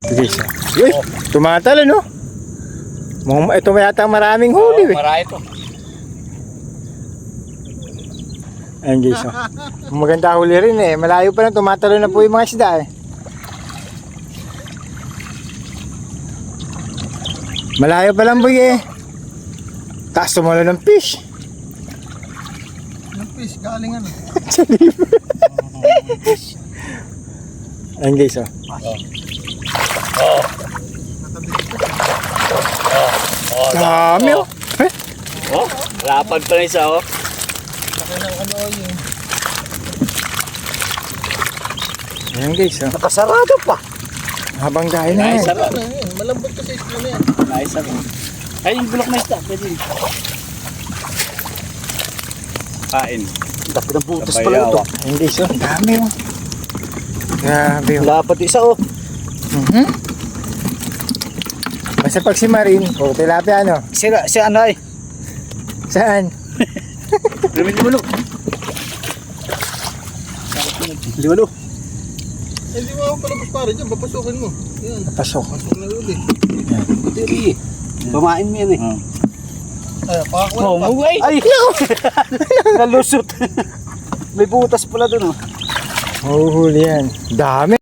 Sige isa. Uy, tumatalo no? Ito may yata maraming huli eh. Marami to. Ayun guys, oh. Maganda huli rin eh. Malayo pa lang, tumatalo na po yung mga isda eh. Malayo pa lang boy eh. Taas tumalo ng fish. Yung fish, galing ano? Sa libo. Ayun guys, oh. Dami oh. Eh? Oh, lapad pa na isa oh. Laki ng ano yun. Ayun guys, oh. Nakasarado pa. Habang dahil na Nice, yan. sarap. Ano yun? Malambot kasi isla na yan. Nice ako. Ay, yung bulok na isda. Pwede. Kain. Dami ng butas Sabay pala ito. hawak. Ayun guys, oh. Dami oh. Grabe oh. Dapat isa oh. Basta pag si Marin, o tilapia ano? Si ano ay? Saan? Lumilo. Liwalo. Hindi mo ako palabas pare dyan, papasukin mo. Yan, Pasok. pasok na uli. Diri. Pamain mo yan eh. Ay, pakakuha Oh, pa. mugay. Ay, nalusot. May butas pala dun oh. Mahuhuli yan. Dami.